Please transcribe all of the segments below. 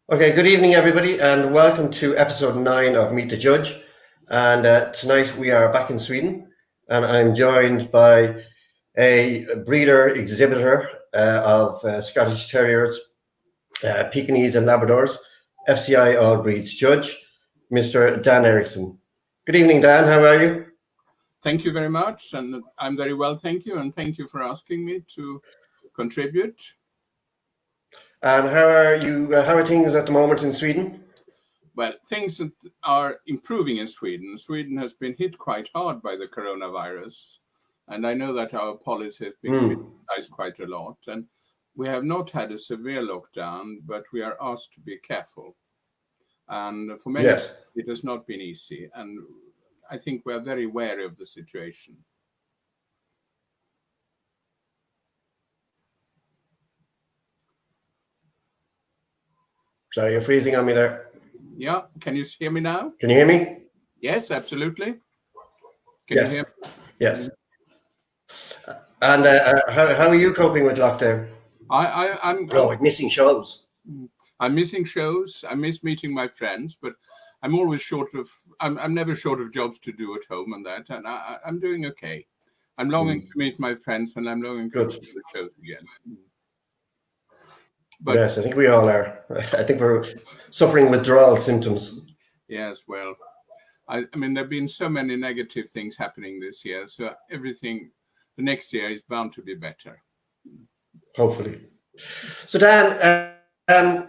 Okay, good evening, everybody, and welcome to episode 9 of Meet the Judge. And tonight we are back in Sweden, and I'm joined by a breeder exhibitor of Scottish Terriers, Pekingese, and Labradors, FCI All Breeds Judge, Mr. Dan Ericsson. Good evening, Dan. How are you? Thank you very much, and I'm very well, thank you, and thank you for asking me to contribute. And how are you? How are things at the moment in Sweden? Well, things are improving in Sweden. Sweden has been hit quite hard by the coronavirus, and I know that our policy has been criticized quite a lot. And we have not had a severe lockdown, but we are asked to be careful. And for many, it has not been easy. And I think we are very wary of the situation. Sorry, you're freezing on me there. Yeah, can you hear me now? Can you hear me? Yes, absolutely. Can you hear me? Yes. And how are you coping with lockdown? I'm missing shows. I'm missing shows. I miss meeting my friends, but I'm always I'm never short of jobs to do at home and that, and I'm doing okay. I'm longing to meet my friends, and I'm longing to do the shows again. But yes, I think we all are. I think we're suffering withdrawal symptoms. Yes, well, I mean, there have been so many negative things happening this year, so everything, the next year is bound to be better. Hopefully. So Dan,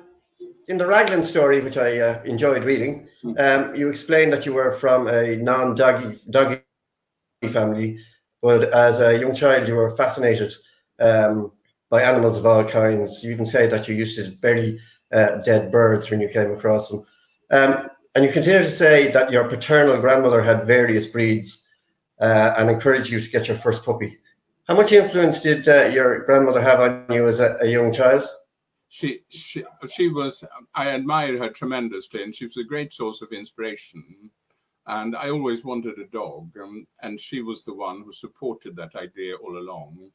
in the Raglan story, which I enjoyed reading, you explained that you were from a non-doggy family, but as a young child you were fascinated by animals of all kinds. You even say that you used to bury dead birds when you came across them. And you continue to say that your paternal grandmother had various breeds and encouraged you to get your first puppy. How much influence did your grandmother have on you as a young child? She was, I admired her tremendously, and she was a great source of inspiration. And I always wanted a dog, and she was the one who supported that idea all along.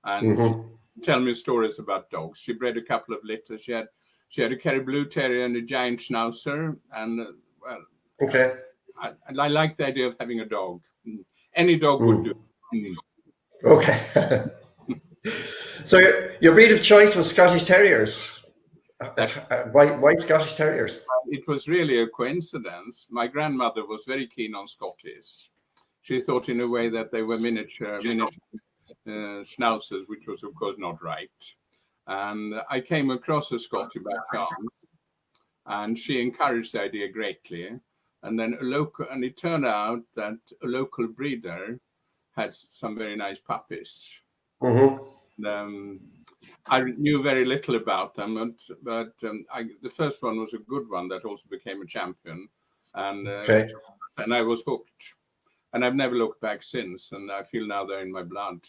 And she tell me stories about dogs. She bred a couple of litters. She had a Kerry Blue Terrier and a giant Schnauzer, and I like the idea of having a dog. Any dog would do. Okay. So your breed of choice was Scottish Terriers. White Scottish Terriers. It was really a coincidence. My grandmother was very keen on Scotties. She thought in a way that they were miniature schnauzers, which was of course not right. And I came across a Scottie by chance, and she encouraged the idea greatly. And then it turned out that a local breeder had some very nice puppies. I knew very little about them, but the first one was a good one that also became a champion, and I was hooked, and I've never looked back since, and I feel now they're in my blood.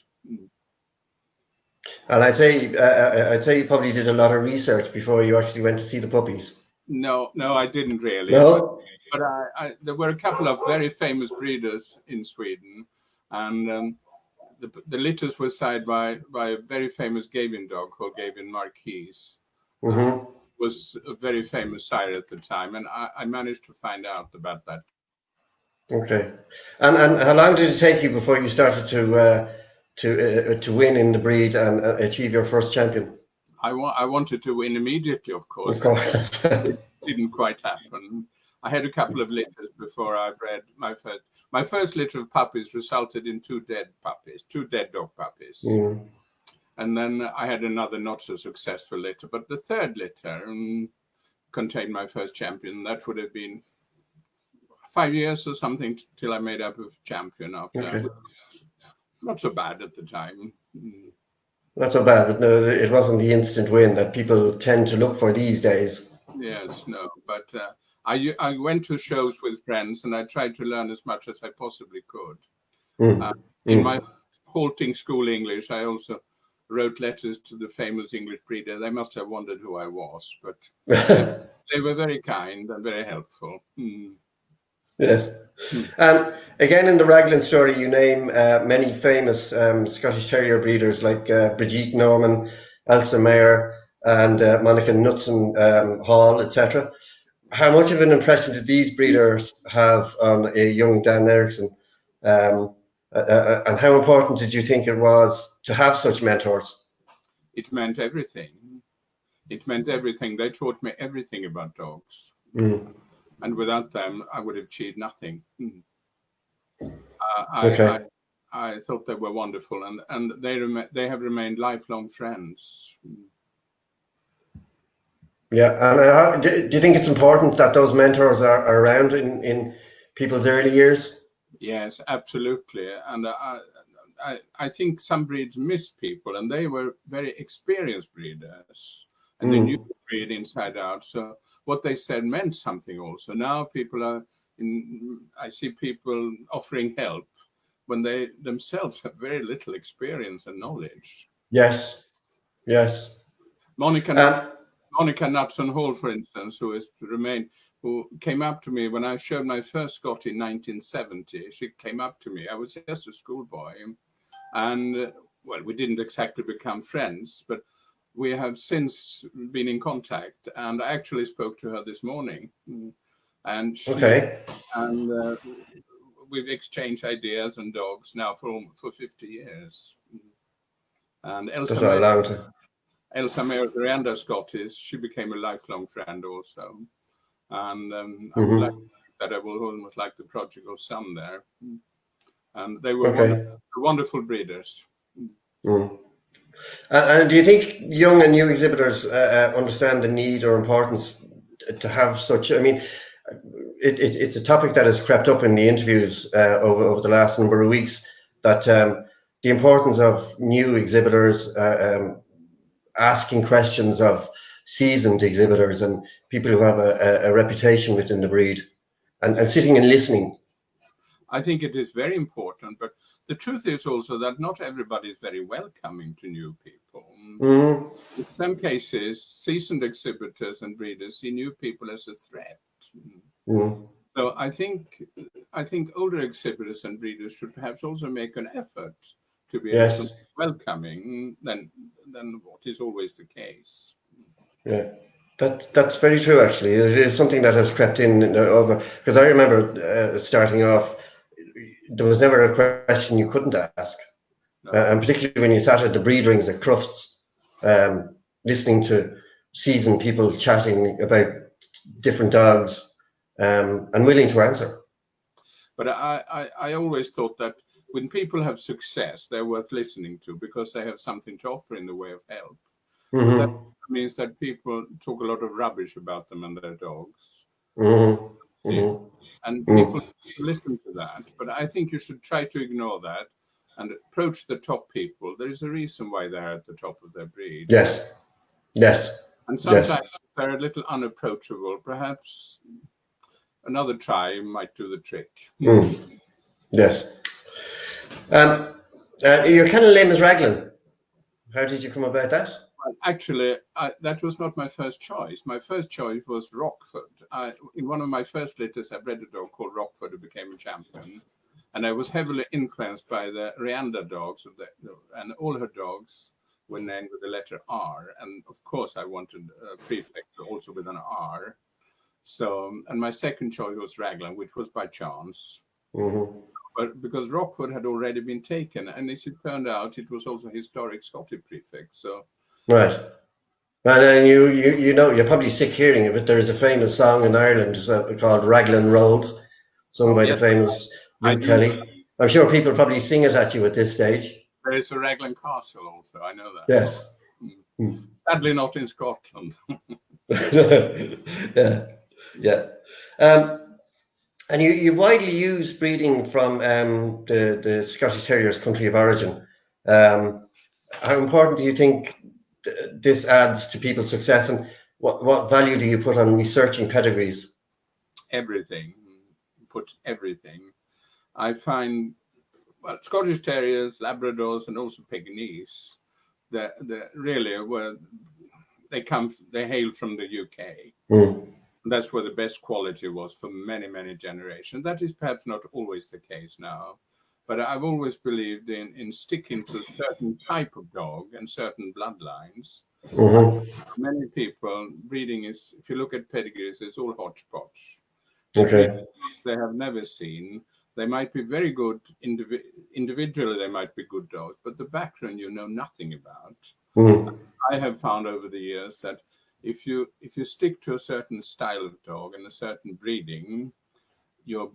And I'd say you probably did a lot of research before you actually went to see the puppies. No, I didn't really. No? But there were a couple of very famous breeders in Sweden, and the litters were sired by a very famous Gavin dog called Gavin Marquise. Was a very famous sire at the time, and I managed to find out about that. Okay, and how long did it take you before you started to win in the breed and achieve your first champion? I wanted to win immediately, of course. It didn't quite happen. I had a couple of litters before I bred my first. My first litter of puppies resulted in two dead dog puppies. And then I had another not so successful litter, but the third litter contained my first champion. That would have been 5 years or something till I made up a champion after. Not so bad at the time. Not so bad, but no, it wasn't the instant win that people tend to look for these days. Yes, no, but I went to shows with friends, and I tried to learn as much as I possibly could. In my halting school English, I also wrote letters to the famous English breeder. They must have wondered who I was, but they were very kind and very helpful. Yes. And again, in the Raglan story, you name many famous Scottish Terrier breeders like Brigitte Norman, Elsa Mayer, and Monica Knutson Hall, etc. How much of an impression did these breeders have on a young Dan Ericsson? And how important did you think it was to have such mentors? It meant everything. It meant everything. They taught me everything about dogs. And without them, I would have achieved nothing. Okay. I thought they were wonderful, and they have remained lifelong friends. Yeah, and do you think it's important that those mentors are around in people's early years? Yes, absolutely. And I think some breeds miss people, and they were very experienced breeders, and they knew the breed inside out. So what they said meant something also. Now I see people offering help when they themselves have very little experience and knowledge. Yes. Monica Knutson Hall, for instance, who came up to me when I showed my first Scotty in 1970. She came up to me. I was just a schoolboy, and well, we didn't exactly become friends, but we have since been in contact. And I actually spoke to her this morning, and we've exchanged ideas and dogs now for 50 years. And Elsa Mayer, the Randa Scottish, she became a lifelong friend also. And I would like that I will almost like the prodigal son there. And they were wonderful breeders. And do you think young and new exhibitors understand the need or importance to have such? I mean, it's a topic that has crept up in the interviews over the last number of weeks, that the importance of new exhibitors asking questions of seasoned exhibitors and people who have a reputation within the breed, and sitting and listening. I think it is very important, but the truth is also that not everybody is very welcoming to new people. In some cases, seasoned exhibitors and breeders see new people as a threat. So I think older exhibitors and breeders should perhaps also make an effort to be a little welcoming than what is always the case. Yeah, that's very true. Actually, it is something that has crept in over, because I remember starting off, there was never a question you couldn't ask, and particularly when you sat at the breed rings at Crufts, listening to seasoned people chatting about different dogs, and willing to answer. But I always thought that when people have success, they're worth listening to because they have something to offer in the way of help. That means that people talk a lot of rubbish about them and their dogs. And people listen to that. But I think you should try to ignore that and approach the top people. There is a reason why they're at the top of their breed. Yes. And sometimes they're a little unapproachable. Perhaps another try might do the trick. Yes. Your kennel name is Raglan. How did you come about that? Well, actually, that was not my first choice. My first choice was Rockford. In one of my first litters, I bred a dog called Rockford who became a champion. And I was heavily influenced by the Rianda dogs, and all her dogs were named with the letter R. And of course, I wanted a prefix also with an R. So, and my second choice was Raglan, which was by chance. But because Rockford had already been taken, and as it turned out, it was also a historic Scottish prefix. So, right. And then you're probably sick hearing of it. There is a famous song in Ireland called Raglan Road, sung by the famous Luke Kelly. I'm sure people probably sing it at you at this stage. There is a Raglan Castle also, I know that. Yes. Sadly not in Scotland. Yeah. And you widely use breeding from the Scottish Terrier's country of origin. How important do you think this adds to people's success, and what value do you put on researching pedigrees? Everything. I find, well, Scottish Terriers, Labradors, and also Pekingese, they hail from the UK. That's where the best quality was for many, many generations. That is perhaps not always the case now. But I've always believed in sticking to a certain type of dog and certain bloodlines. Many people, breeding is, if you look at pedigrees, it's all hodgepodge. Okay. They have never seen. They might be very good individually, they might be good dogs, but the background you know nothing about. I have found over the years that if you stick to a certain style of dog and a certain breeding, your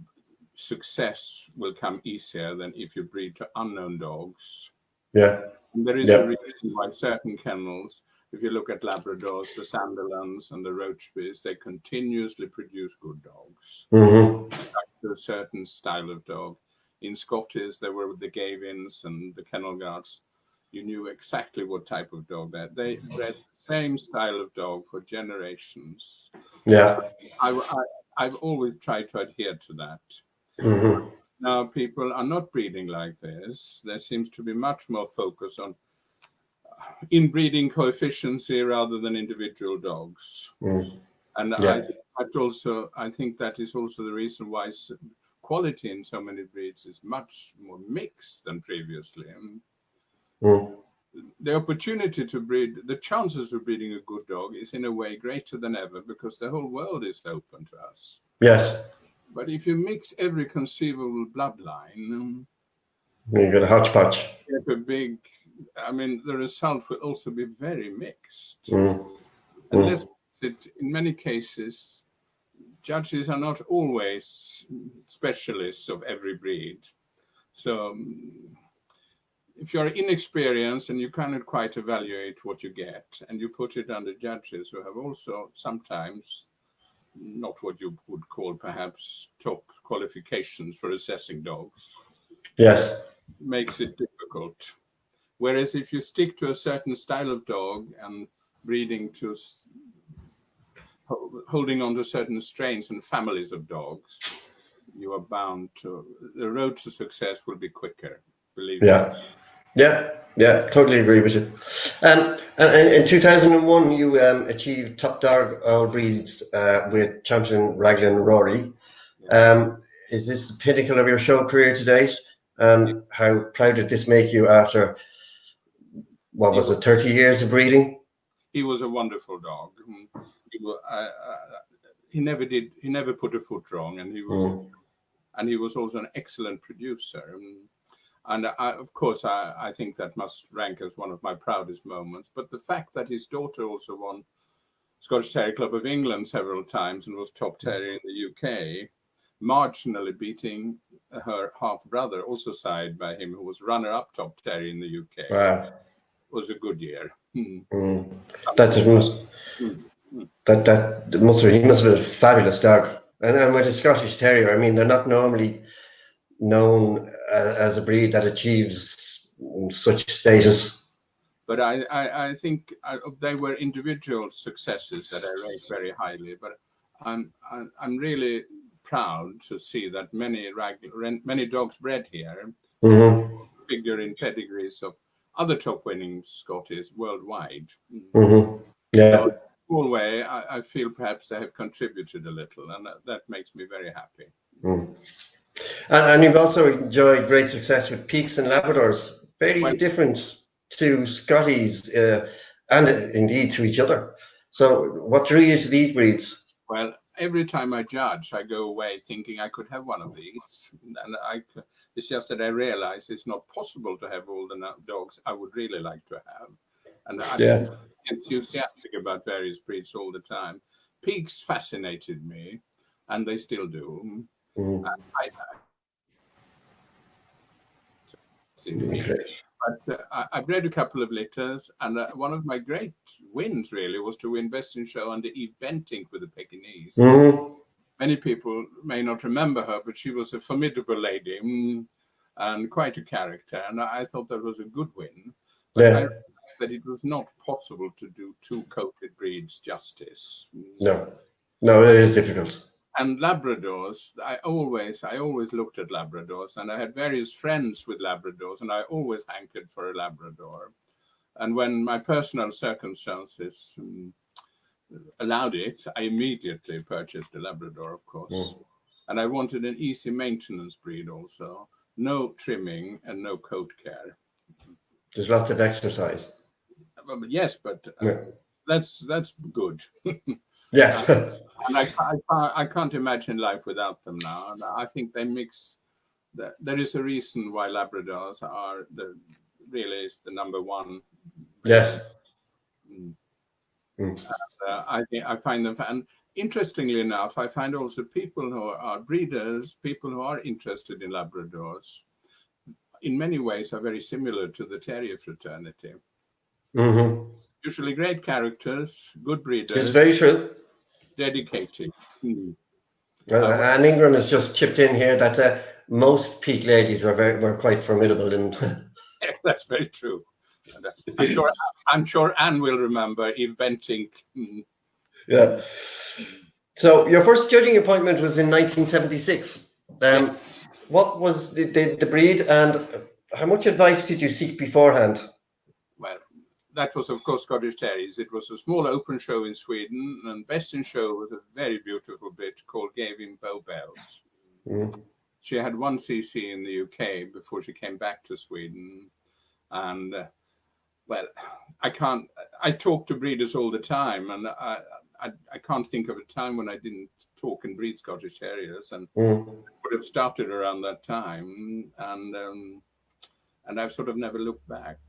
success will come easier than if you breed to unknown dogs. Yeah. And there is a reason why certain kennels, if you look at Labradors, the Sunderlands and the Roachbys, they continuously produce good dogs. To a certain style of dog. In Scottish, there were the Gavins and the Kennel Guards. You knew exactly what type of dog that they bred the same style of dog for generations. Yeah. I've always tried to adhere to that. Now people are not breeding like this. There seems to be much more focus on inbreeding coefficiency rather than individual dogs. And I think that is also the reason why quality in so many breeds is much more mixed than previously. The opportunity to breed, the chances of breeding a good dog is in a way greater than ever because the whole world is open to us. Yes. But if you mix every conceivable bloodline, you get a hodgepodge. Get a big, I mean, the result will also be very mixed. Unless in many cases, judges are not always specialists of every breed. So if you're inexperienced and you cannot quite evaluate what you get, and you put it under judges who have also sometimes not what you would call perhaps top qualifications for assessing dogs. Yes. Makes it difficult. Whereas if you stick to a certain style of dog and breeding to holding on to certain strains and families of dogs, you are bound to, the road to success will be quicker, believe me. Yeah, totally agree with you. And in 2001, you achieved top dog All Breeds with champion Raglan Rory. Is this the pinnacle of your show career to date? And how proud did this make you after, what was it, 30 years of breeding? He was a wonderful dog. He never put a foot wrong, and he was also an excellent producer. And of course, I think that must rank as one of my proudest moments. But the fact that his daughter also won Scottish Terrier Club of England several times and was top terrier in the UK, marginally beating her half brother, also sired by him, who was runner-up top terrier in the UK. Wow. Was a good year. He must have been a fabulous dog. And with a Scottish Terrier, I mean, they're not normally known as a breed that achieves such status. But I think they were individual successes that I rate very highly. But I'm really proud to see that many dogs bred here figure in pedigrees of other top winning Scotties worldwide. Yeah. So, small way, I feel perhaps they have contributed a little, and that makes me very happy. And you've also enjoyed great success with Peaks and Labradors, very different to Scotties and indeed to each other. So what drew you to these breeds? Well, every time I judge, I go away thinking I could have one of these. And it's just that I realize it's not possible to have all the dogs I would really like to have. And I'm enthusiastic about various breeds all the time. Peaks fascinated me, and they still do. But I bred a couple of litters, and one of my great wins really was to win Best in Show under Eve Bentinck with the Pekingese. Many people may not remember her, but she was a formidable lady and quite a character, and I thought that was a good win. But I realized that it was not possible to do two coated breeds justice. No, it is difficult. And Labradors, I always looked at Labradors, and I had various friends with Labradors, and I always hankered for a Labrador. And when my personal circumstances allowed it, I immediately purchased a Labrador, of course. And I wanted an easy maintenance breed also. no trimming and no coat care. There's lots of exercise. Well, yes, but Yeah. that's good. Yes. And I can't imagine life without them now. And I think they mix. There is a reason why Labradors are really is the number one. Yes. I find them, and interestingly enough, I find also people who are breeders, people who are interested in Labradors, in many ways are very similar to the Terrier fraternity. Mm-hmm. Usually great characters, good breeders. It's very true. Dedicated. And Ingram has just chipped in here that most peak ladies were quite formidable. Yeah, that's very true. I'm sure Anne will remember Eve Bentinck. Yeah. So your first judging appointment was in 1976. Yes. What was the breed, and how much advice did you seek beforehand? Well, that was, of course, Scottish Terriers. It was a small open show in Sweden, and best in show was a very beautiful bitch called Gavin Bowbells. Mm. She had 1 cc in the UK before she came back to Sweden. And, well, I talk to breeders all the time, and I can't think of a time when I didn't talk and breed Scottish Terriers, and would have started around that time, and I've sort of never looked back.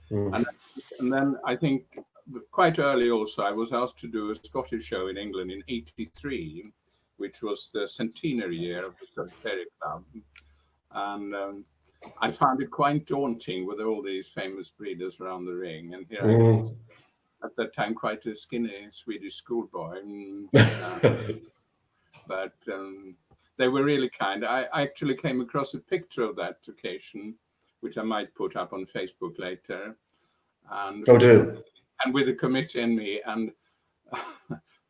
And then I think quite early also I was asked to do a Scottish show in England in '83, which was the centenary year of the Scottish Terrier Club, and I found it quite daunting with all these famous breeders around the ring, and here I was, at that time, quite a skinny Swedish schoolboy. But they were really kind. I actually came across a picture of that occasion, which I might put up on Facebook later. And and with the committee and me, and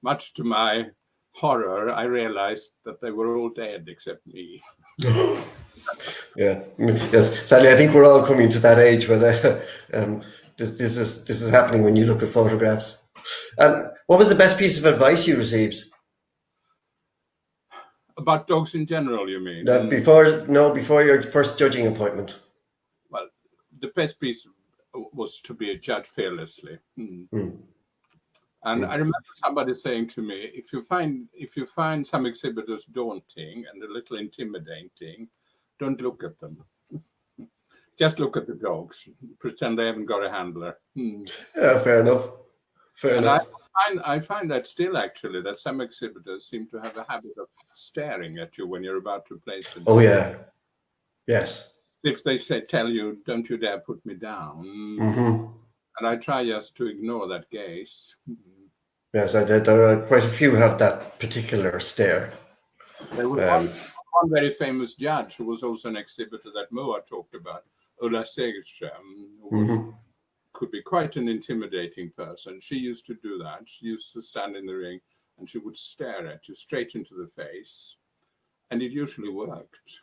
much to my horror, I realized that they were all dead except me. Yeah. Yes. Sadly, I think we're all coming to that age where this is happening when you look at photographs. What was the best piece of advice you received? About dogs in general, you mean? Before your first judging appointment. Well, the best piece was to be a judge fearlessly. And I remember somebody saying to me, if you find some exhibitors daunting and a little intimidating, don't look at them. Just look at the dogs. Pretend they haven't got a handler. Yeah, fair enough. I find that still, actually, that some exhibitors seem to have a habit of staring at you when you're about to place them. Oh, yeah. Yes. If they tell you, don't you dare put me down. And I try just to ignore that gaze. Yes, there are quite a few have that particular stare. There was one very famous judge who was also an exhibitor that Moa talked about, Ulla Segerström, who could be quite an intimidating person. She used to do that. She used to stand in the ring and she would stare at you straight into the face. And it usually worked.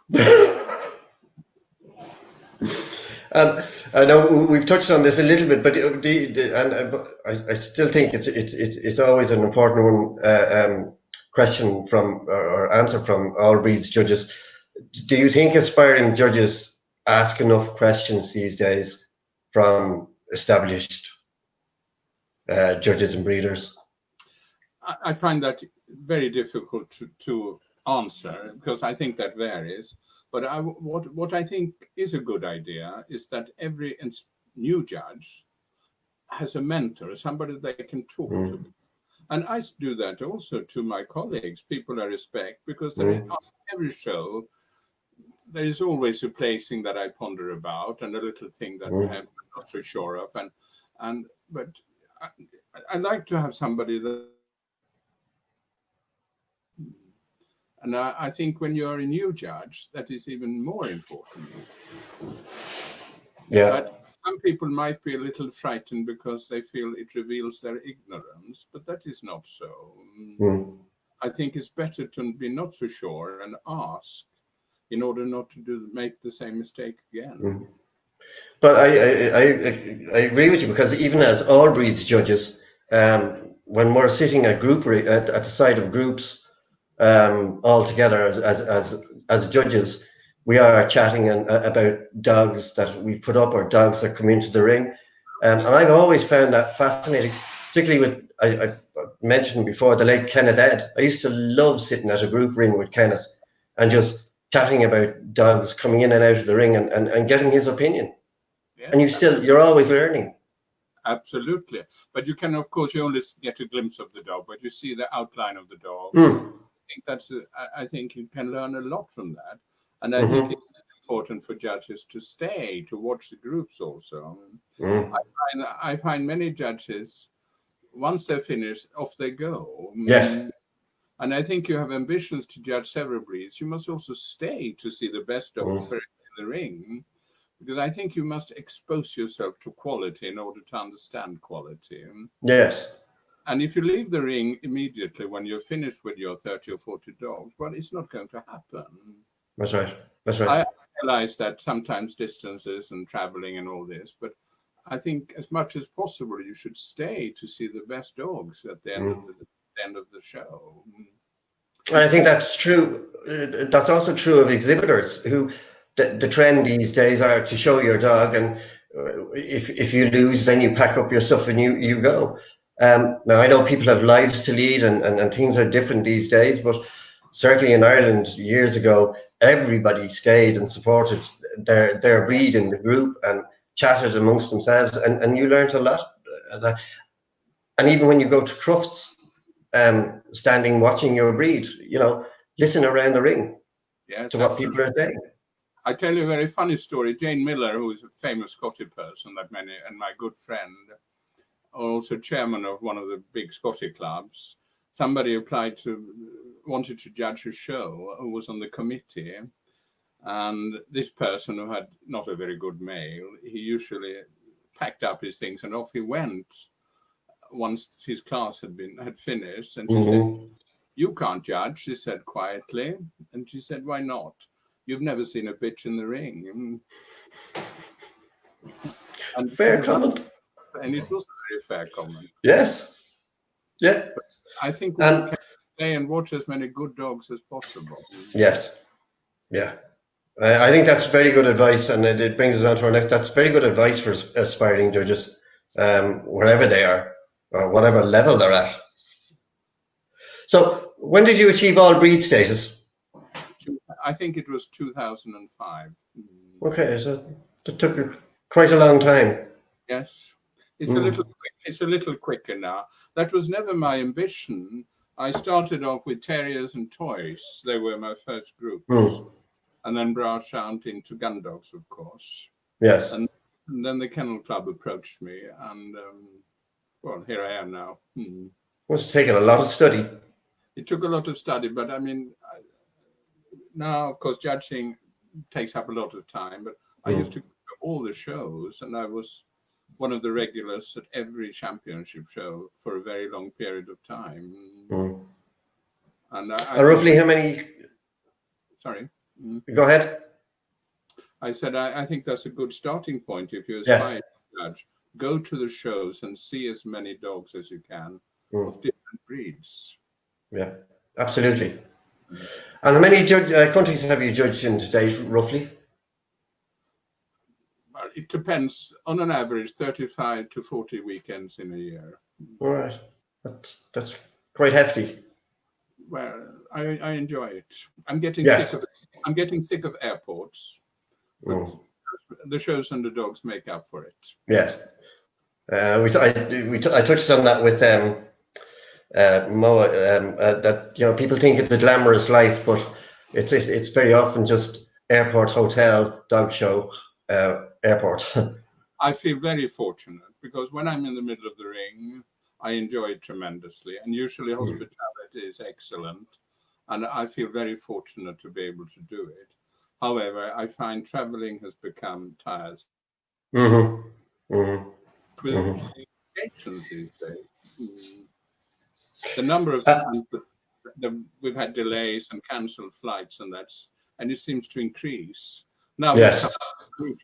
I know we've touched on this a little bit, but I still think it's always an important one, question from or answer from All Breeds judges. Do you think aspiring judges ask enough questions these days from established judges and breeders? I find that very difficult to answer, because I think that varies. But what I think is a good idea is that every new judge has a mentor, somebody they can talk to. And I do that also to my colleagues, people I respect, because on every show, there is always a placing that I ponder about and a little thing that I'm not so sure of. But I like to have somebody that. And I think when you're a new judge, that is even more important. Yeah. But some people might be a little frightened because they feel it reveals their ignorance, but that is not so. I think it's better to be not so sure and ask in order not to make the same mistake again. But I agree with you, because even as All Breeds judges, when we're sitting at the side of groups all together as judges, we are chatting about dogs that we put up or dogs that come into the ring. And I've always found that fascinating, particularly with, I mentioned before, the late Kenneth Ed. I used to love sitting at a group ring with Kenneth and just chatting about dogs coming in and out of the ring and getting his opinion. Yes, and you're always learning. Absolutely. But you can, of course, you only get a glimpse of the dog, but you see the outline of the dog. I think you can learn a lot from that. And I think it's important for judges to stay, to watch the groups also. I find many judges, once they're finished, off they go. Yes. And I think you have ambitions to judge several breeds. You must also stay to see the best dogs in the ring, because I think you must expose yourself to quality in order to understand quality. Yes. And if you leave the ring immediately when you're finished with your 30 or 40 dogs, well, it's not going to happen. That's right. That's right. I realize that sometimes distances and traveling and all this, but I think as much as possible you should stay to see the best dogs at the end of the show. I think that's true. That's also true of exhibitors who the trend these days are to show your dog, and if you lose, then you pack up your stuff and you go. Now I know people have lives to lead and things are different these days, but certainly in Ireland years ago, everybody stayed and supported their breed in the group and chatted amongst themselves, and you learned a lot. And even when you go to crufts, standing watching your breed, listen around the ring to what people are saying. I tell you a very funny story. Jane Miller, who is a famous Scottish person that many, and my good friend, also chairman of one of the big Scottish clubs, somebody wanted to judge a show, who was on the committee, and this person, who had not a very good mail, he usually packed up his things and off he went once his class had finished. And she said, "You can't judge," she said quietly. And she said, "Why not? You've never seen a bitch in the ring." And fair comment. And it was a very fair comment. Yes. Yeah. But I think we can stay and watch as many good dogs as possible. Yes. Yeah. I think that's very good advice, and it brings us on to our next. That's very good advice for aspiring judges, wherever they are or whatever level they're at. So, when did you achieve all breed status? I think it was 2005. Okay, so that took quite a long time. Yes, it's a little quicker now. That was never my ambition. I started off with terriers and toys. They were my first groups. And then branched out into gun dogs, of course. Yes. And then the Kennel Club approached me, and well, here I am now. It's taken a lot of study. It took a lot of study, but I mean, now, of course, judging takes up a lot of time, but I used to go to all the shows, and I was one of the regulars at every championship show for a very long period of time. And roughly how many? Sorry. Go ahead. I said, I think that's a good starting point. If you aspire to judge, go to the shows and see as many dogs as you can of different breeds. Yeah, absolutely. And how many countries have you judged in today, roughly? Well, it depends. On an average, 35 to 40 weekends in a year. All right. That's quite hefty. Well, I enjoy it. I'm getting sick of airports. But the shows and the dogs make up for it. Yes. I touched on that with Moa, that people think it's a glamorous life, but it's very often just airport, hotel, dog show, airport. I feel very fortunate because when I'm in the middle of the ring, I enjoy it tremendously, and usually hospitality is excellent, and I feel very fortunate to be able to do it. However, I find traveling has become tiresome. With these days, the number of times that we've had delays and cancelled flights, and it seems to increase now. Yes.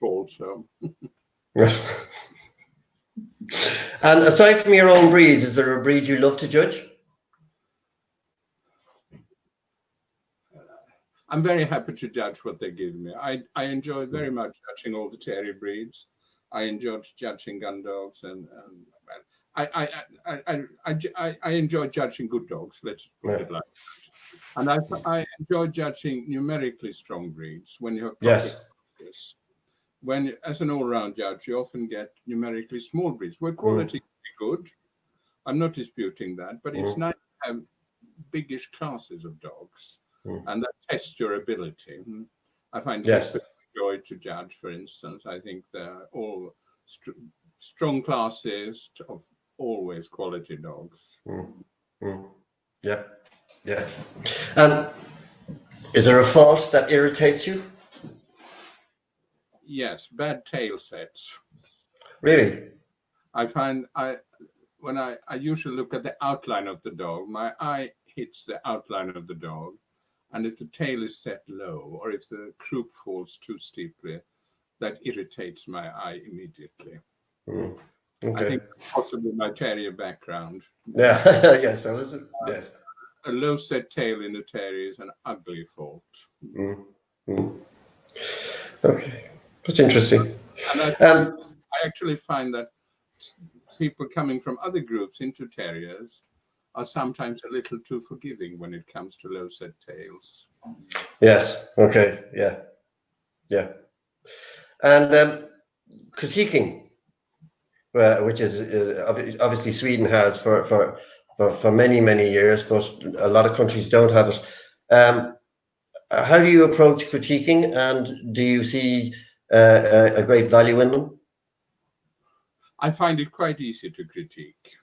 Also. And aside from your own breeds, is there a breed you love to judge? I'm very happy to judge what they give me. I enjoy very much judging all the terrier breeds. I enjoy judging gun dogs, and I enjoy judging good dogs. Let's put it like that. And I enjoy judging numerically strong breeds when you have proper classes. When, as an all-round judge, you often get numerically small breeds where quality can be good. I'm not disputing that, but it's nice to have biggish classes of dogs, and that tests your ability. I find it joy to judge, for instance. I think they're all strong classes of always quality dogs. Yeah, yeah. And is there a fault that irritates you? Yes, bad tail sets. Really? I find when I usually look at the outline of the dog, my eye hits the outline of the dog, and if the tail is set low or if the croup falls too steeply, that irritates my eye immediately. I think possibly my terrier background. Yeah, yes, that was yes. A low set tail in a terrier is an ugly fault. Okay, that's interesting. And I actually find that people coming from other groups into terriers are sometimes a little too forgiving when it comes to low set tails. Yes. Okay. Yeah. Yeah. And critiquing, which is obviously Sweden has for many years, but a lot of countries don't have it. How do you approach critiquing, and do you see a great value in them? I find it quite easy to critique.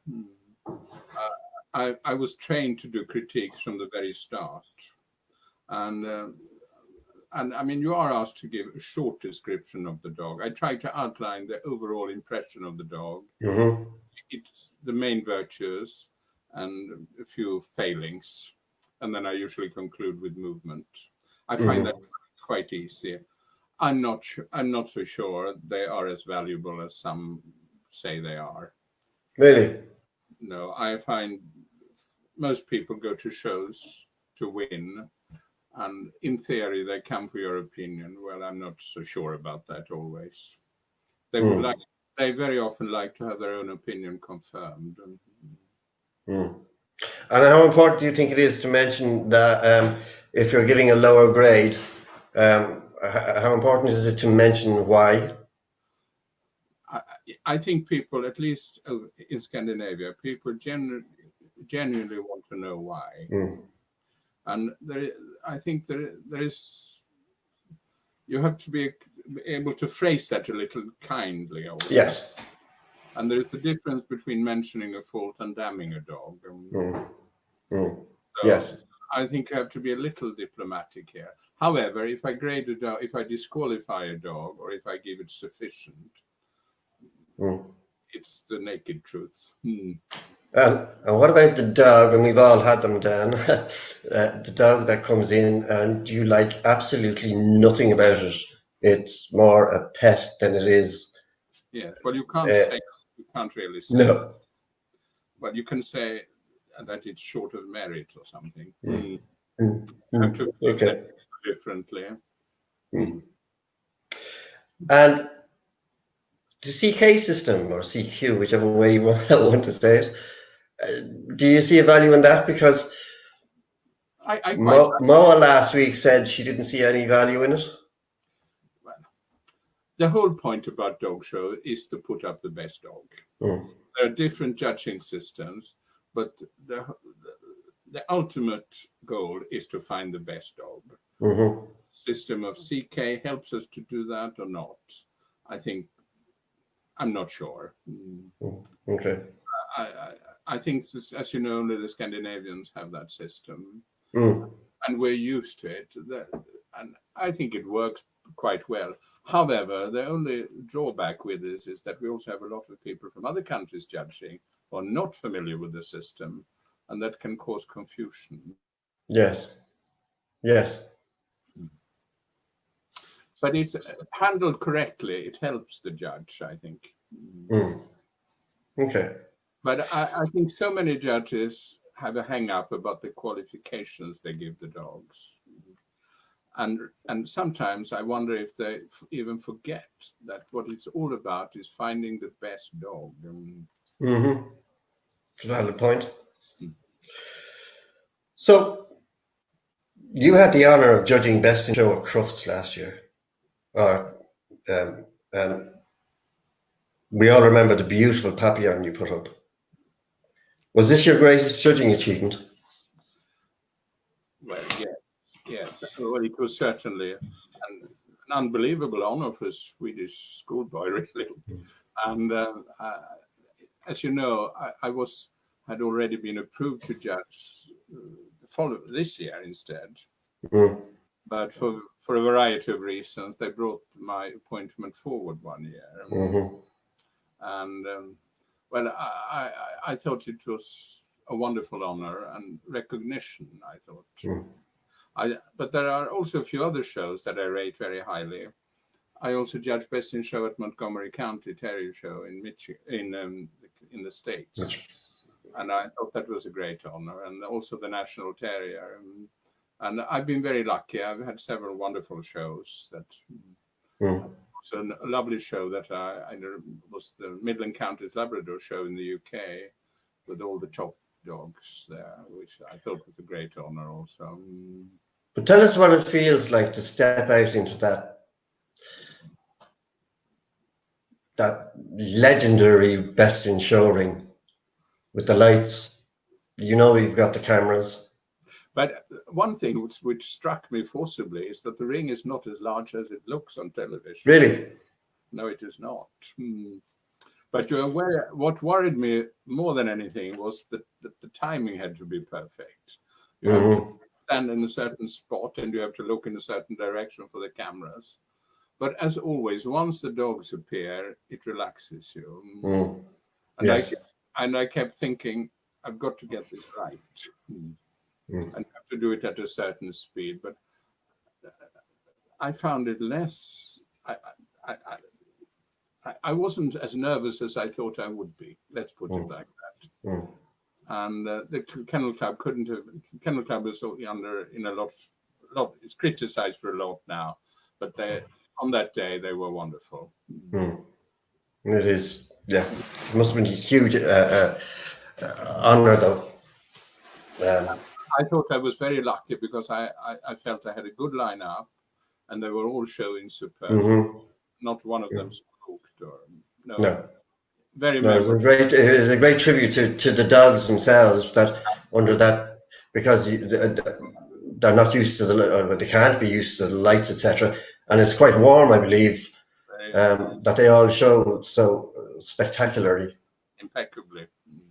I was trained to do critiques from the very start, and I mean, you are asked to give a short description of the dog. I try to outline the overall impression of the dog, it's the main virtues and a few failings, and then I usually conclude with movement. I find that quite easy. I'm not so sure they are as valuable as some say they are. Really? No, I find most people go to shows to win, and in theory they come for your opinion. Well, I'm not so sure about that always. They would they very often like to have their own opinion confirmed. And how important do you think it is to mention that if you're giving a lower grade, how important is it to mention why? I think people, at least in Scandinavia, people genuinely want to know why. And I think there is, you have to be able to phrase that a little kindly also. Yes. And there is a difference between mentioning a fault and damning a dog. So yes. I think you have to be a little diplomatic here. However, if I grade a dog, if I disqualify a dog, or if I give it sufficient, it's the naked truth. And what about the dog? And we've all had them, Dan. The dog that comes in and you like absolutely nothing about it. It's more a pet than it is. Yes, well, you can't say, you can't really say. No. But you can say that it's short of merit or something. To Okay. Differently. And the CK system, or CQ, whichever way you want to say it, do you see a value in that? Because Moa last week said she didn't see any value in it. Well, the whole point about dog show is to put up the best dog. There are different judging systems, but the ultimate goal is to find the best dog. System of CK helps us to do that or not? I think I'm not sure. Okay. I think, as you know, only the Scandinavians have that system, and we're used to it. And I think it works quite well. However, the only drawback with this is that we also have a lot of people from other countries judging who are not familiar with the system, and that can cause confusion. Yes. Yes. But it's handled correctly. It helps the judge, I think. Okay. But I think so many judges have a hang-up about the qualifications they give the dogs. and sometimes I wonder if they even forget that what it's all about is finding the best dog. Mm-hmm. Valid point. So you had the honor of judging Best in Show at Crufts last year. And we all remember the beautiful papillon you put up. Was this your greatest judging achievement? Well, yes. Well, it was certainly an unbelievable honor for a Swedish schoolboy, really. And as you know, I had already been approved to judge this year instead. Mm. But for a variety of reasons, they brought my appointment forward 1 year. Mm-hmm. And well, I thought it was a wonderful honor and recognition, I thought. Mm. But there are also a few other shows that I rate very highly. I also judged Best in Show at Montgomery County Terrier Show in the States. Yes. And I thought that was a great honor. And also the National Terrier. And I've been very lucky. I've had several wonderful shows. So a lovely show that I was the Midland Counties Labrador Show in the UK with all the top dogs there, which I thought was a great honor also. But tell us what it feels like to step out into that legendary Best in Show ring with the lights. You know, you've got the cameras. But one thing which struck me forcibly is that the ring is not as large as it looks on television. Really? No, it is not. But you're aware, what worried me more than anything was that the timing had to be perfect. You have to stand in a certain spot and you have to look in a certain direction for the cameras. But as always, once the dogs appear, it relaxes you. And yes. I kept thinking, I've got to get this right. And have to do it at a certain speed. But I found it less. I wasn't as nervous as I thought I would be. Let's put it like that. And the Kennel Club couldn't have. Kennel Club is under in a lot. It's criticized for a lot now, but on that day they were wonderful. It is. Yeah, it must have been a huge honor, though. I thought I was very lucky because I felt I had a good lineup, and they were all showing superb. Not one of them spooked or no. Very memorable. It was a great tribute to the dogs themselves that under that, because they're not used to they can't be used to the lights, etc. And it's quite warm, I believe, that they all show so spectacularly, impeccably.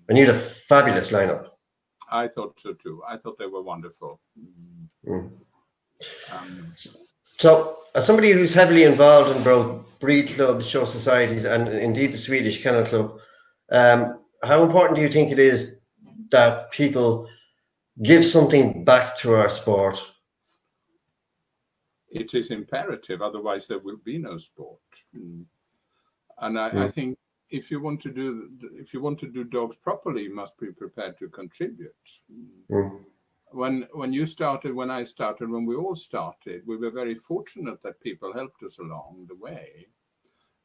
And you had a fabulous lineup. I thought so too. I thought they were wonderful. So, as somebody who's heavily involved in both breed clubs, show societies, and indeed the Swedish Kennel Club, how important do you think it is that people give something back to our sport? It is imperative, otherwise there will be no sport. And I think if you want to do dogs properly, you must be prepared to contribute. When I started, when we all started, we were very fortunate that people helped us along the way.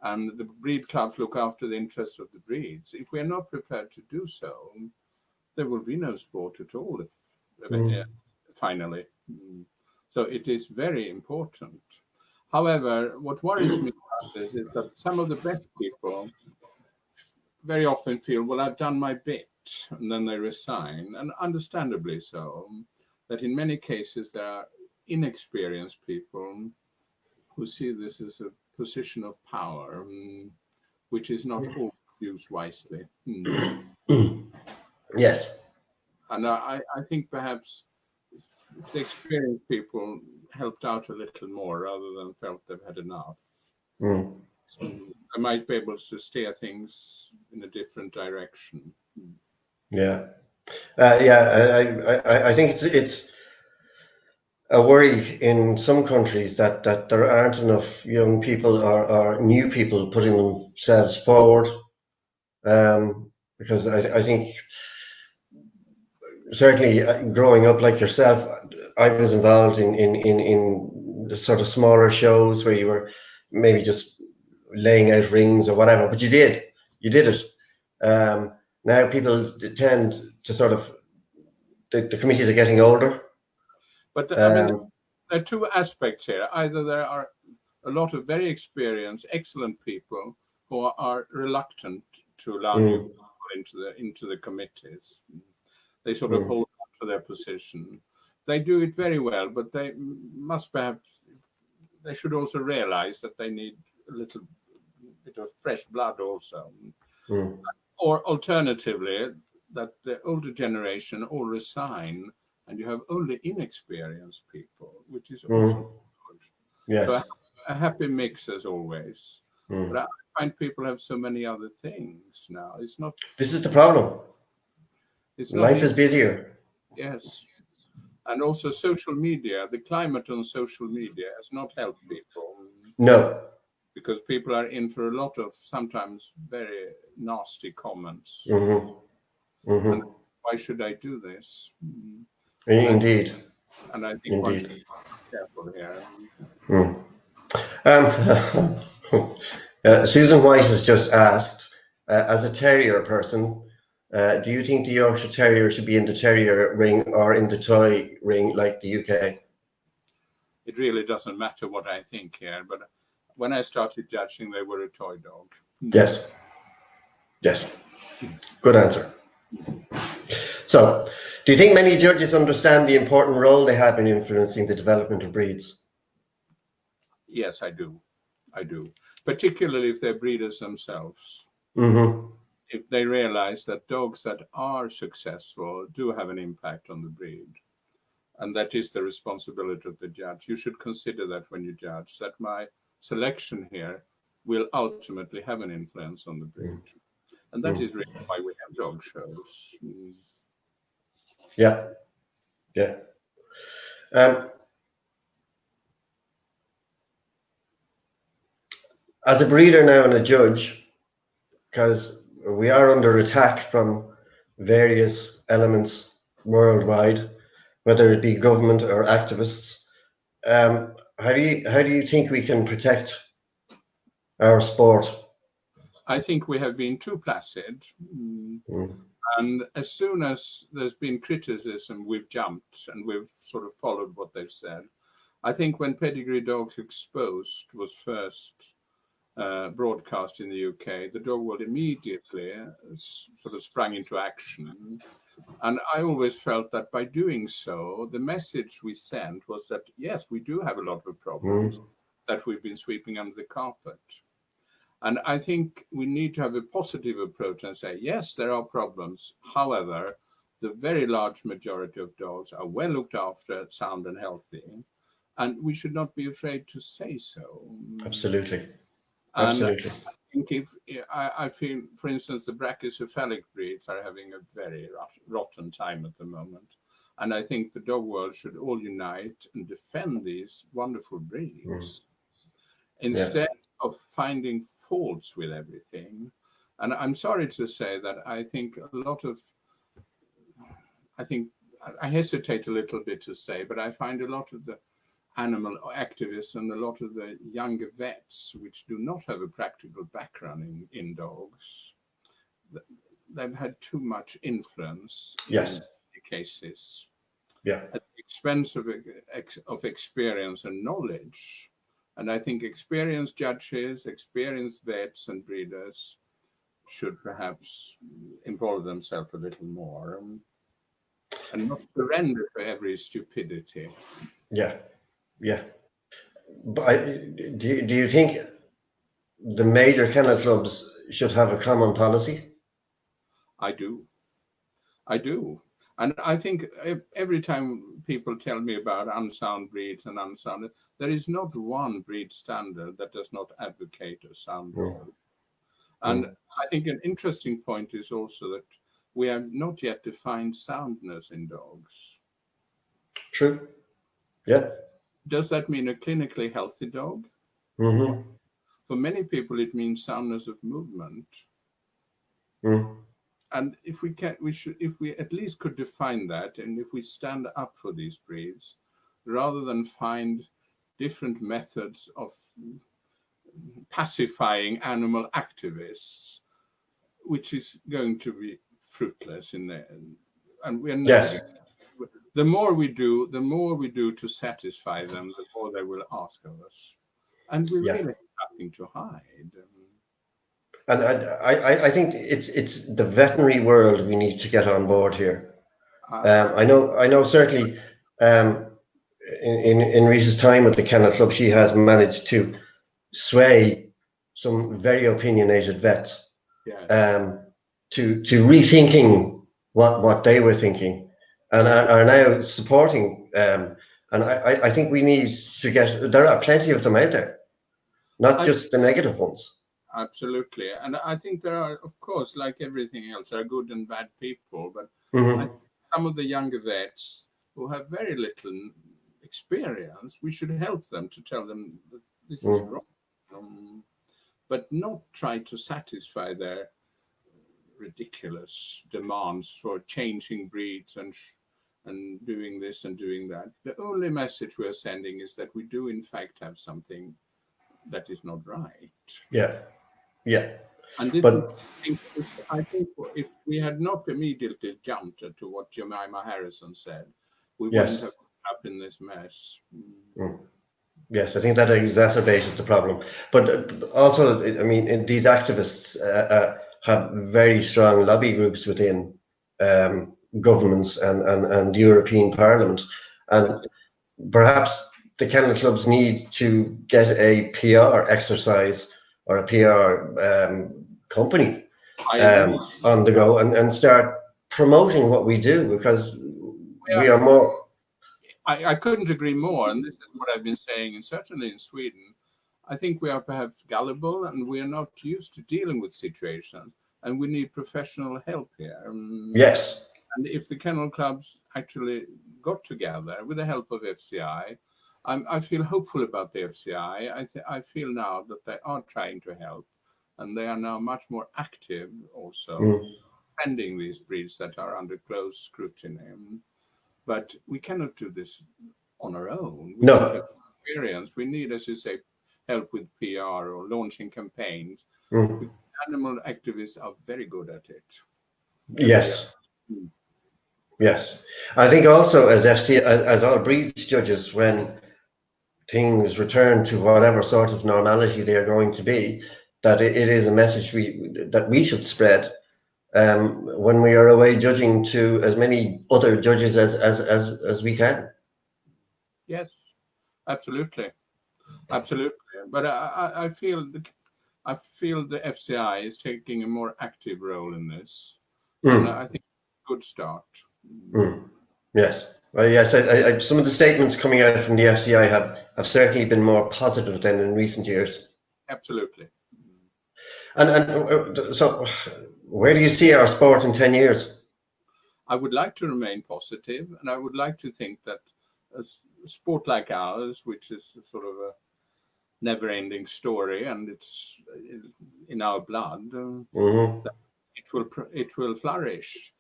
And the breed clubs look after the interests of the breeds. If we are not prepared to do so, there will be no sport at all, finally. So it is very important. However, what worries me about this is that some of the best people very often feel, well, I've done my bit, and then they resign, and understandably so. That in many cases there are inexperienced people who see this as a position of power, which is not always used wisely. Yes. And I think perhaps if the experienced people helped out a little more rather than felt they've had enough, I might be able to steer things in a different direction. Yeah. I think it's a worry in some countries that there aren't enough young people or new people putting themselves forward, because I think certainly growing up like yourself, I was involved in the sort of smaller shows where you were maybe just laying out rings or whatever, but you did it. Now people tend to sort of, the committees are getting older. But I mean, there are two aspects here. Either there are a lot of very experienced, excellent people who are reluctant to allow new people into the committees. They sort of hold on to their position. They do it very well, but they should also realize that they need a little bit of fresh blood also. Or alternatively, that the older generation all resign and you have only inexperienced people, which is also good. Yes. So a happy mix as always. But I find people have so many other things now. It's not. This is the problem. Life is busier. Yes. And also social media, the climate on social media has not helped people. No. Because people are in for a lot of sometimes very nasty comments. And why should I do this? Indeed. And I think one should be careful here. Susan White has just asked, as a terrier person, do you think the Yorkshire Terrier should be in the terrier ring or in the toy ring like the UK? It really doesn't matter what I think here, but when I started judging, they were a toy dog. Yes. Yes. Good answer. So, do you think many judges understand the important role they have in influencing the development of breeds? Yes, I do. I do. Particularly if they're breeders themselves. If they realize that dogs that are successful do have an impact on the breed. And that is the responsibility of the judge. You should consider that when you judge, that my selection here will ultimately have an influence on the breed. And that is really why we have dog shows. Yeah. Yeah. As a breeder now and a judge, because we are under attack from various elements worldwide, whether it be government or activists, how do you think we can protect our sport? I think we have been too placid. And as soon as there's been criticism, we've jumped and we've sort of followed what they've said. I think when Pedigree Dogs Exposed was first broadcast in the UK, the dog world immediately sort of sprang into action. And I always felt that by doing so, the message we sent was that, yes, we do have a lot of problems that we've been sweeping under the carpet. And I think we need to have a positive approach and say, yes, there are problems. However, the very large majority of dogs are well looked after, sound and healthy. And we should not be afraid to say so. Absolutely. And Absolutely. I think I feel, for instance, the brachycephalic breeds are having a very rotten time at the moment. And I think the dog world should all unite and defend these wonderful breeds. Instead of finding faults with everything. And I'm sorry to say that I think I hesitate a little bit to say, but I find a lot of the animal activists and a lot of the younger vets, which do not have a practical background in dogs, they've had too much influence in the cases. At the expense of experience and knowledge. And I think experienced judges, experienced vets and breeders should perhaps involve themselves a little more and not surrender to every stupidity. Yeah. But do you think the major kennel clubs should have a common policy? I do. And I think every time people tell me about unsound breeds and unsound, there is not one breed standard that does not advocate a sound dog. And I think an interesting point is also that we have not yet defined soundness in dogs. True. Yeah. Does that mean a clinically healthy dog? For many people, it means soundness of movement. And if we at least could define that, and if we stand up for these breeds, rather than find different methods of pacifying animal activists, which is going to be fruitless in the end. And we're never the more we do to satisfy them, the more they will ask of us. And we really have nothing to hide. And I think it's the veterinary world we need to get on board here. I know certainly in Reese's time at the Kennel Club, she has managed to sway some very opinionated vets to rethinking what they were thinking, and are now supporting. And I think we need to get. There are plenty of them out there, not just the negative ones. Absolutely, and I think there are, of course, like everything else, there are good and bad people, but some of the younger vets who have very little experience, we should help them to tell them that this is wrong, but not try to satisfy their ridiculous demands for changing breeds and doing this and doing that. The only message we're sending is that we do in fact have something that is not right. Yeah. And this I think if we had not immediately jumped to what Jemima Harrison said, we wouldn't have up in this mess. Yes, I think that exacerbated the problem. But also, I mean, these activists have very strong lobby groups within governments and the European Parliament. And perhaps the kennel clubs need to get a PR exercise or a PR company on the go and start promoting what we do, because we are more... I couldn't agree more, and this is what I've been saying, and certainly in Sweden, I think we are perhaps gullible and we are not used to dealing with situations, and we need professional help here. Yes. And if the kennel clubs actually got together with the help of FCI, I feel hopeful about the FCI. I feel now that they are trying to help, and they are now much more active also defending these breeds that are under close scrutiny. But we cannot do this on our own. We don't have experience. We need, as you say, help with PR or launching campaigns. Animal activists are very good at it. Yes. Yes. I think also as All Breeds judges, when things return to whatever sort of normality they are going to be, that it is a message that we should spread when we are away judging to as many other judges as we can. Yes, absolutely. But I feel the FCI is taking a more active role in this, and I think it's a good start. Yes. Well, yes. Some of the statements coming out from the FCI have certainly been more positive than in recent years. Absolutely. And so, where do you see our sport in 10 years? I would like to remain positive, and I would like to think that a sport like ours, which is sort of a never-ending story, and it's in our blood, that it will flourish.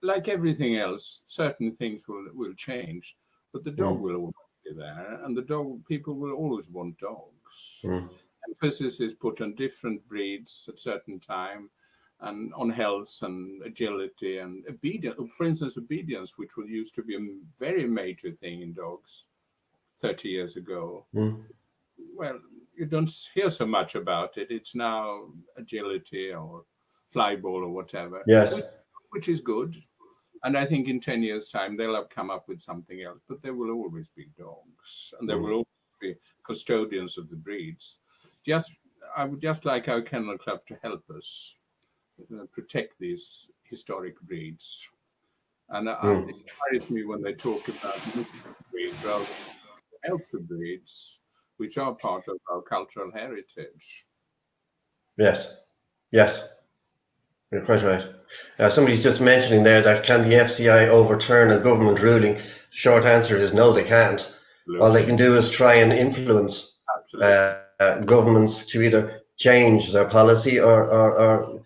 Like everything else, certain things will change, but the dog will always be there, and people will always want dogs. Emphasis is put on different breeds at certain time, and on health and agility and obedience. For instance, obedience, which used to be a very major thing in dogs 30 years ago. Well, you don't hear so much about it. It's now agility or flyball or whatever. Yes. Which is good. And I think in 10 years' time, they'll have come up with something else. But there will always be dogs, and there will always be custodians of the breeds. I would just like our kennel club to help us protect these historic breeds. And it worries me when they talk about breeds rather than healthy breeds, which are part of our cultural heritage. Yes. You're quite right. Somebody's just mentioning there that can the FCI overturn a government ruling? Short answer is no, they can't. Absolutely. All they can do is try and influence governments to either change their policy or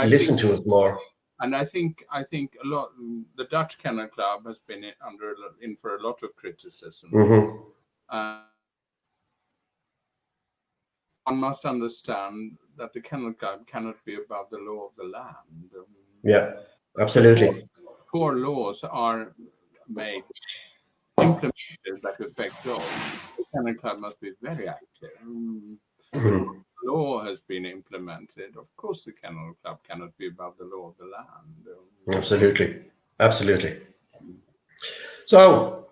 listen to us more. And I think a lot. The Dutch Kennel Club has been in for a lot of criticism. One must understand that the Kennel Club cannot be above the law of the land. Yeah, absolutely. Poor laws are implemented that affect dogs. The Kennel Club must be very active. Law has been implemented. Of course, the Kennel Club cannot be above the law of the land. Absolutely, absolutely. So,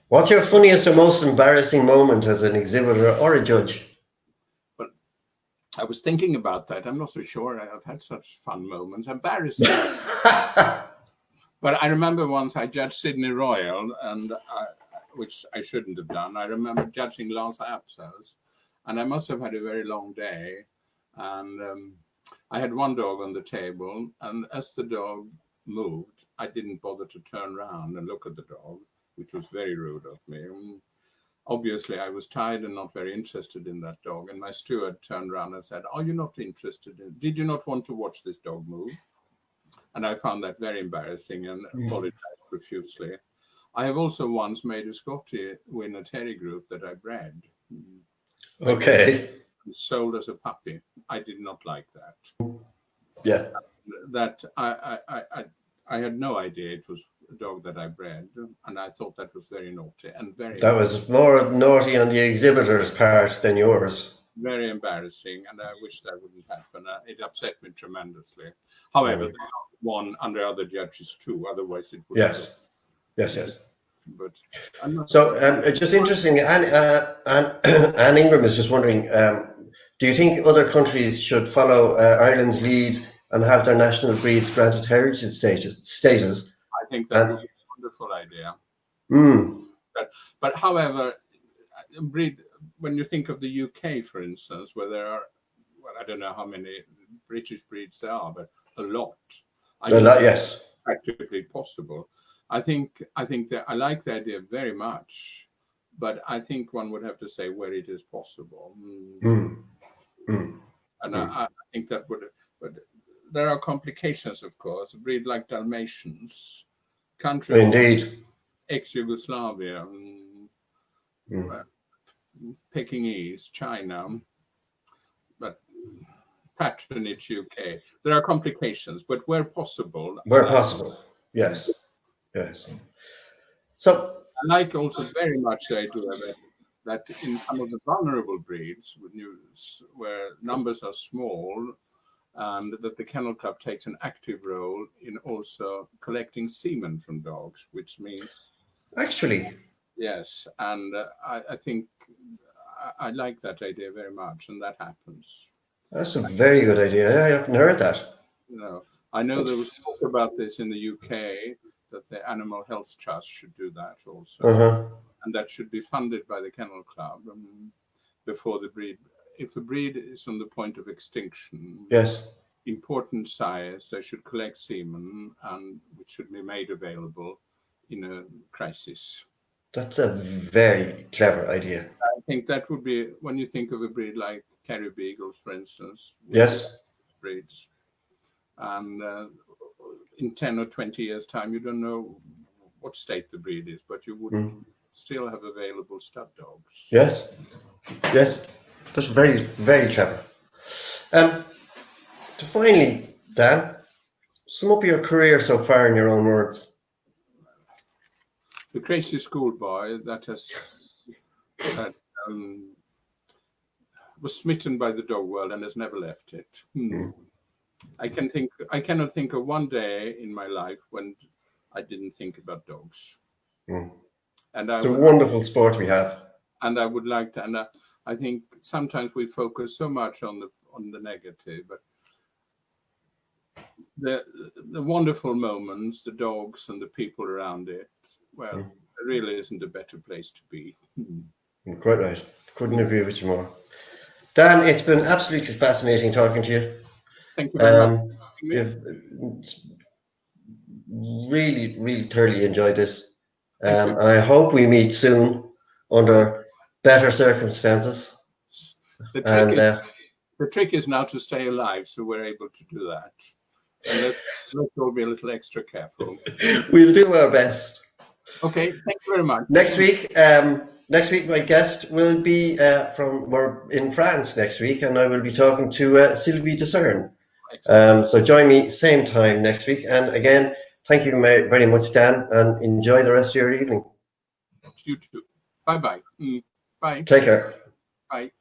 what's your funniest or most embarrassing moment as an exhibitor or a judge? Well, I was thinking about that. I'm not so sure I've had such fun moments. Embarrassing. But I remember once I judged Sydney Royal, and which I shouldn't have done. I remember judging Lance Apsos, and I must have had a very long day. And I had one dog on the table, and as the dog moved, I didn't bother to turn around and look at the dog, which was very rude of me. Obviously, I was tired and not very interested in that dog. And my steward turned around and said, "Are you not interested in? Did you not want to watch this dog move?" And I found that very embarrassing and apologized profusely. I have also once made a Scottie win a terrier group that I bred. Okay. Sold as a puppy. I did not like that. Yeah. That I had no idea it was a dog that I bred, and I thought that was very naughty and very. That was more naughty on the exhibitor's part than yours. Very embarrassing, and I wish that wouldn't happen. It upset me tremendously. However, they won under other judges too. Otherwise, it would. Yes. But so, just interesting. Anne Ingram is just wondering: do you think other countries should follow Ireland's lead and have their national breeds granted heritage status? I think that would be a wonderful idea. But however, breed. When you think of the UK, for instance, where there are, well, I don't know how many British breeds there are, but a lot. Yes. Practically possible. I think that I like the idea very much, but I think one would have to say where it is possible. And I think that would, but there are complications, of course. A breed like Dalmatians, country indeed, ex-Yugoslavia. Pekingese, China, but patronage UK. There are complications, but where possible. Yes. So I like also very much the idea that in some of the vulnerable breeds, where numbers are small, and that the Kennel Club takes an active role in also collecting semen from dogs, which means actually. Yes, and I think I like that idea very much, and that happens. That's a very good idea. I haven't heard that. I know there was talk about this in the UK, that the Animal Health Trust should do that also, and that should be funded by the Kennel Club before the breed. If a breed is on the point of extinction, important sires, they should collect semen, and which should be made available in a crisis. That's a very clever idea. I think that would be, when you think of a breed like Carrier Beagles, for instance. Yes. Breeds. And in 10 or 20 years' time, you don't know what state the breed is, but you would still have available stud dogs. Yes. That's very, very clever. To finally, Dan, sum up your career so far in your own words. The crazy schoolboy that was smitten by the dog world and has never left it. I cannot think of one day in my life when I didn't think about dogs. And it's a wonderful sport we have. And I would like to, and I think sometimes we focus so much on the negative, but the wonderful moments, the dogs and the people around it, well, there really isn't a better place to be. Quite right. Couldn't agree with you more. Dan, it's been absolutely fascinating talking to you. Thank you very much. You've really, really thoroughly enjoyed this. And I hope we meet soon under better circumstances. The trick is now to stay alive, so we're able to do that. And let's all be a little extra careful. We'll do our best. Okay, thank you very much. Next week, my guest will be we're in France next week, and I will be talking to Sylvie Discern. So join me same time next week. And again, thank you very much, Dan, and enjoy the rest of your evening. You too. Bye-bye. Bye. Take care. Bye.